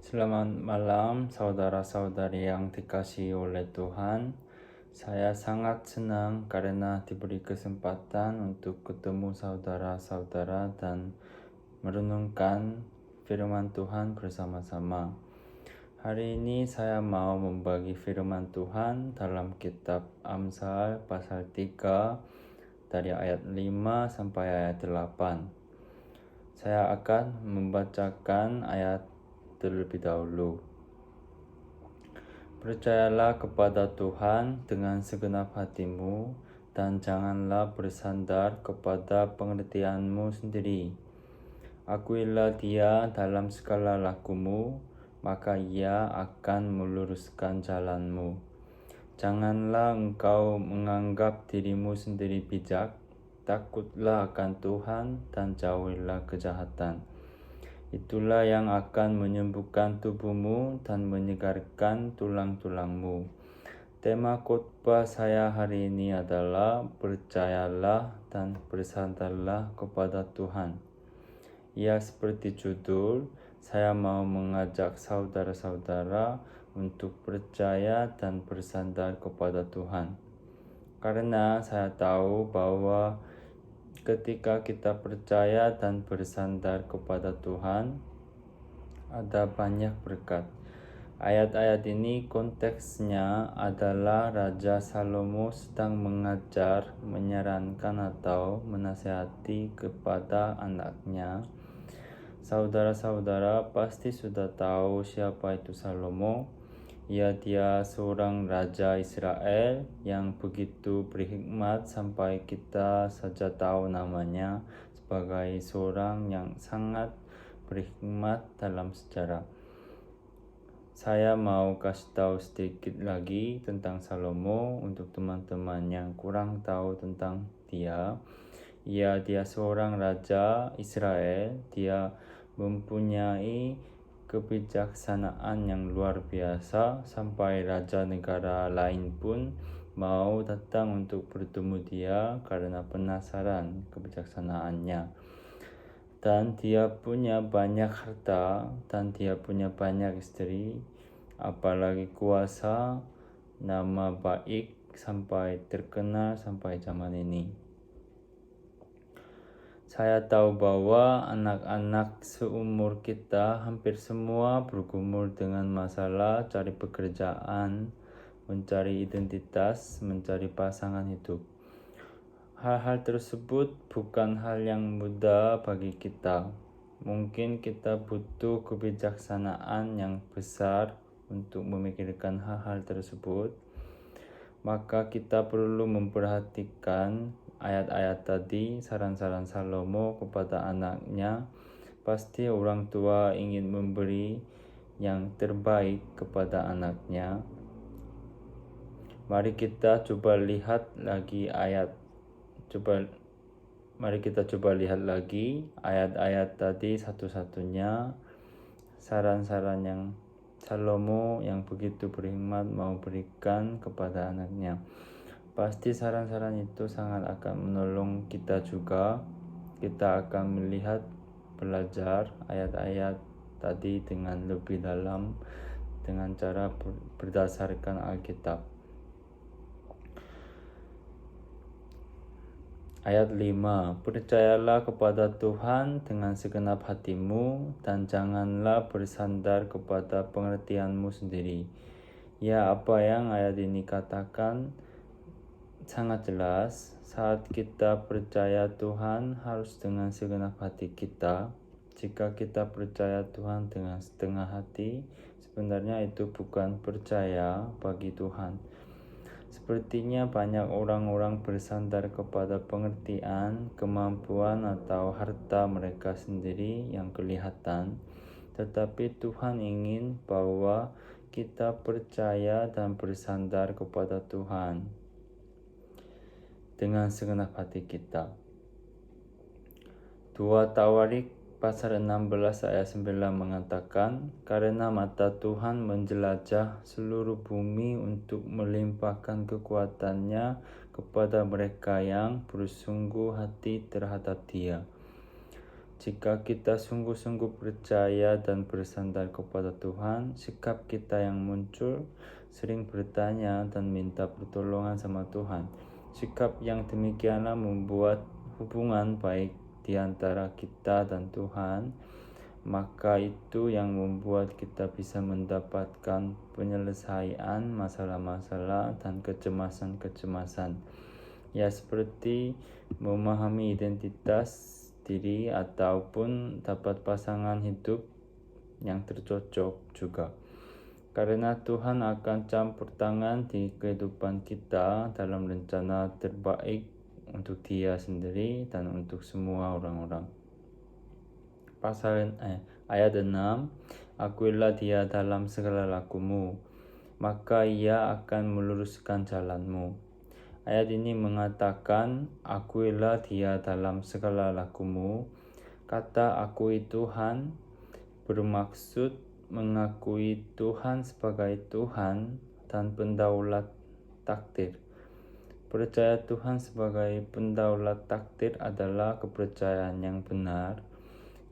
Selamat malam saudara-saudari yang dikasihi oleh Tuhan. Saya sangat senang karena diberi kesempatan untuk ketemu saudara-saudara dan merenungkan firman Tuhan bersama-sama. Hari ini saya mau membagi firman Tuhan dalam kitab Amsal pasal 3 dari ayat 5 sampai ayat 8. Saya akan membacakan ayat terlebih dahulu. Percayalah kepada Tuhan dengan segenap hatimu dan janganlah bersandar kepada pengertianmu sendiri. Akuilah Dia dalam segala lakumu, maka Ia akan meluruskan jalanmu. Janganlah engkau menganggap dirimu sendiri bijak, takutlah akan Tuhan dan jauhilah kejahatan. Itulah yang akan menyembuhkan tubuhmu dan menyegarkan tulang-tulangmu. Tema khotbah saya hari ini adalah percayalah dan bersandarlah kepada Tuhan. Ya, seperti judul, saya mau mengajak saudara-saudara untuk percaya dan bersandar kepada Tuhan. Karena saya tahu bahwa ketika kita percaya dan bersandar kepada Tuhan, ada banyak berkat. Ayat-ayat ini konteksnya adalah Raja Salomo sedang mengajar, menyarankan atau menasihati kepada anaknya. Saudara-saudara pasti sudah tahu siapa itu Salomo. Dia seorang raja Israel yang begitu berhikmat sampai kita saja tahu namanya sebagai seorang yang sangat berhikmat dalam sejarah. Saya mau kasih tahu sedikit lagi tentang Salomo untuk teman-teman yang kurang tahu tentang dia. Dia seorang raja Israel. Dia mempunyai kebijaksanaan yang luar biasa sampai raja negara lain pun mau datang untuk bertemu dia karena penasaran kebijaksanaannya. Dan dia punya banyak harta dan dia punya banyak istri, apalagi kuasa, nama baik sampai terkenal sampai zaman ini. Saya tahu bahwa anak-anak seumur kita hampir semua bergumul dengan masalah cari pekerjaan, mencari identitas, mencari pasangan hidup. Hal-hal tersebut bukan hal yang mudah bagi kita. Mungkin kita butuh kebijaksanaan yang besar untuk memikirkan hal-hal tersebut. Maka kita perlu memperhatikan ayat-ayat tadi, saran-saran Salomo kepada anaknya. Pasti orang tua ingin memberi yang terbaik kepada anaknya. Mari kita coba lihat lagi ayat-ayat tadi satu-satunya. Saran-saran yang Salomo yang begitu berhikmat mau berikan kepada anaknya. Pasti saran-saran itu sangat akan menolong kita juga. Kita akan melihat, belajar ayat-ayat tadi dengan lebih dalam dengan cara berdasarkan Alkitab. Ayat 5. Percayalah kepada Tuhan dengan segenap hatimu dan janganlah bersandar kepada pengertianmu sendiri. Ya, apa yang ayat ini katakan sangat jelas. Saat kita percaya Tuhan harus dengan segenap hati kita. Jika kita percaya Tuhan dengan setengah hati, sebenarnya itu bukan percaya bagi Tuhan. Sepertinya banyak orang-orang bersandar kepada pengertian, kemampuan atau harta mereka sendiri yang kelihatan. Tetapi Tuhan ingin bahwa kita percaya dan bersandar kepada Tuhan dengan segenap hati kita. 2 Tawarik pasal 16 ayat 9 mengatakan, karena mata Tuhan menjelajah seluruh bumi untuk melimpahkan kekuatannya kepada mereka yang bersungguh hati terhadap Dia. Jika kita sungguh-sungguh percaya dan bersandar kepada Tuhan, sikap kita yang muncul sering bertanya dan minta pertolongan sama Tuhan. Sikap yang demikianlah membuat hubungan baik di antara kita dan Tuhan, maka itu yang membuat kita bisa mendapatkan penyelesaian masalah-masalah dan kecemasan-kecemasan. Ya, seperti memahami identitas diri ataupun dapat pasangan hidup yang tercocok juga. Karena Tuhan akan campur tangan di kehidupan kita dalam rencana terbaik untuk Dia sendiri dan untuk semua orang-orang. Ayat 6, akuilah Dia dalam segala lakumu, maka Ia akan meluruskan jalanmu. Ayat ini mengatakan, akuilah Dia dalam segala lakumu. Kata akui Tuhan bermaksud mengakui Tuhan sebagai Tuhan dan pendaulat takdir. Percaya Tuhan sebagai pendaulat takdir adalah kepercayaan yang benar.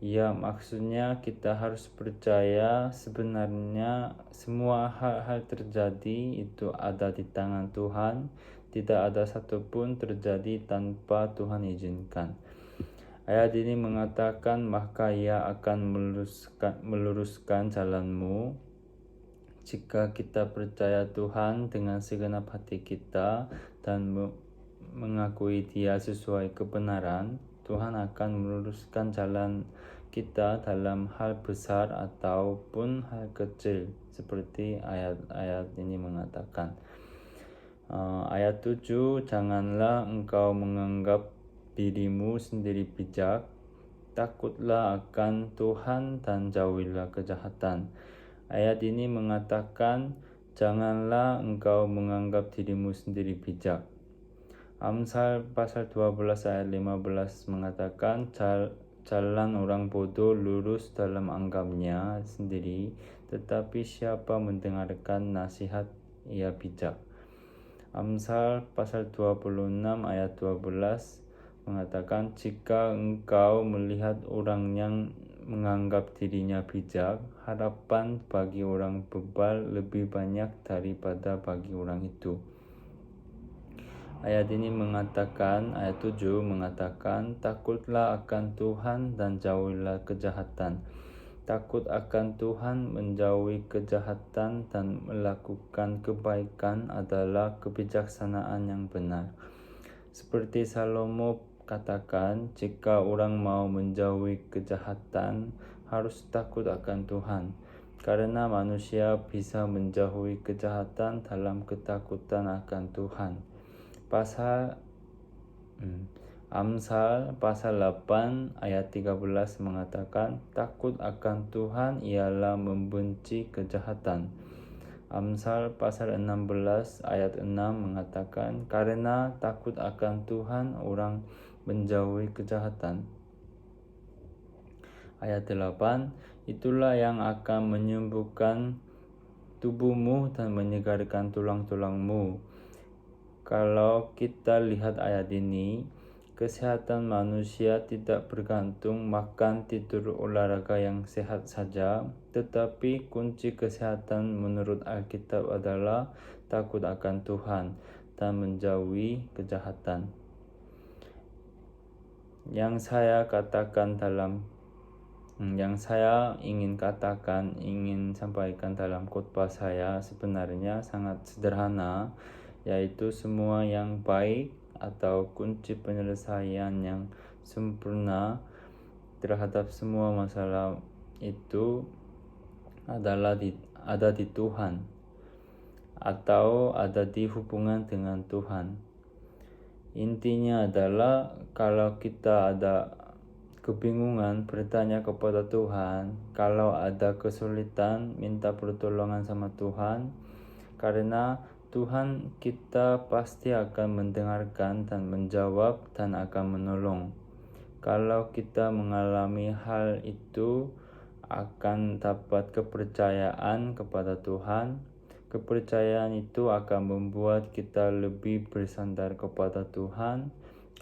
Ya, maksudnya kita harus percaya sebenarnya semua hal-hal terjadi itu ada di tangan Tuhan. Tidak ada satupun terjadi tanpa Tuhan izinkan. Ayat ini mengatakan, maka Ia akan meluruskan jalanmu. Jika kita percaya Tuhan dengan segenap hati kita dan mengakui Dia sesuai kebenaran, Tuhan akan meluruskan jalan kita dalam hal besar ataupun hal kecil, seperti ayat-ayat ini mengatakan. Ayat 7, janganlah engkau menganggap dirimu sendiri bijak, takutlah akan Tuhan dan jauhilah kejahatan. Ayat ini mengatakan, janganlah engkau menganggap dirimu sendiri bijak. Amsal pasal 12 ayat 15 mengatakan, jalan orang bodoh lurus dalam anggapnya sendiri, tetapi siapa mendengarkan nasihat ia bijak. Amsal pasal 26 ayat 12 mengatakan, jika engkau melihat orang yang menganggap dirinya bijak, harapan bagi orang bebal lebih banyak daripada bagi orang itu. Ayat ini mengatakan, ayat 7 mengatakan, takutlah akan Tuhan dan jauhilah kejahatan. Takut akan Tuhan, menjauhi kejahatan dan melakukan kebaikan adalah kebijaksanaan yang benar. Seperti Salomo katakan, jika orang mau menjauhi kejahatan, harus takut akan Tuhan. Karena manusia bisa menjauhi kejahatan dalam ketakutan akan Tuhan. Amsal pasal 8 ayat 13 mengatakan, takut akan Tuhan ialah membenci kejahatan. Amsal pasal 16 ayat 6 mengatakan, karena takut akan Tuhan orang menjauhi kejahatan. Ayat 8, itulah yang akan menyembuhkan tubuhmu dan menyegarkan tulang-tulangmu. Kalau kita lihat ayat ini, kesehatan manusia tidak bergantung makan, tidur, olahraga yang sehat saja, tetapi kunci kesehatan menurut Alkitab adalah takut akan Tuhan dan menjauhi kejahatan. Yang saya ingin sampaikan dalam khotbah saya sebenarnya sangat sederhana, yaitu semua yang baik atau kunci penyelesaian yang sempurna terhadap semua masalah itu ada di Tuhan atau ada di hubungan dengan Tuhan. Intinya adalah kalau kita ada kebingungan, bertanya kepada Tuhan. Kalau ada kesulitan, minta pertolongan sama Tuhan. Karena Tuhan kita pasti akan mendengarkan dan menjawab dan akan menolong. Kalau kita mengalami hal itu, akan dapat kepercayaan kepada Tuhan. Kepercayaan itu akan membuat kita lebih bersandar kepada Tuhan.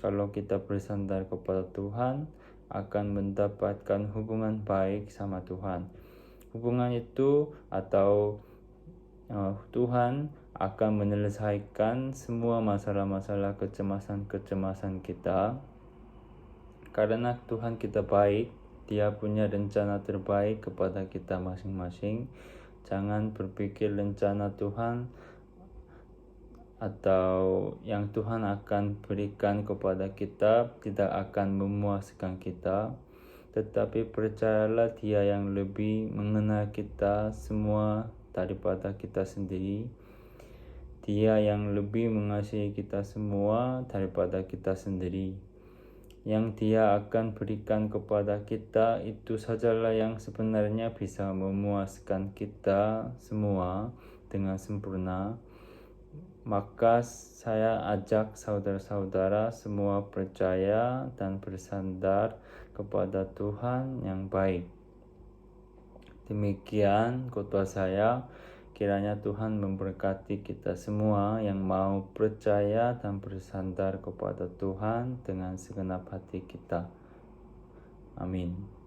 Kalau kita bersandar kepada Tuhan, akan mendapatkan hubungan baik sama Tuhan. Hubungan itu atau Tuhan akan menyelesaikan semua masalah-masalah kecemasan kita. Karena Tuhan kita baik, Dia punya rencana terbaik kepada kita masing-masing. Jangan berpikir rencana Tuhan atau yang Tuhan akan berikan kepada kita tidak akan memuaskan kita. Tetapi percayalah Dia yang lebih mengenal kita semua daripada kita sendiri. Dia yang lebih mengasihi kita semua daripada kita sendiri. Yang Dia akan berikan kepada kita itu sajalah yang sebenarnya bisa memuaskan kita semua dengan sempurna. Maka saya ajak saudara-saudara semua percaya dan bersandar kepada Tuhan yang baik. Demikian khotbah saya. Kiranya Tuhan memberkati kita semua yang mau percaya dan bersandar kepada Tuhan dengan segenap hati kita. Amin.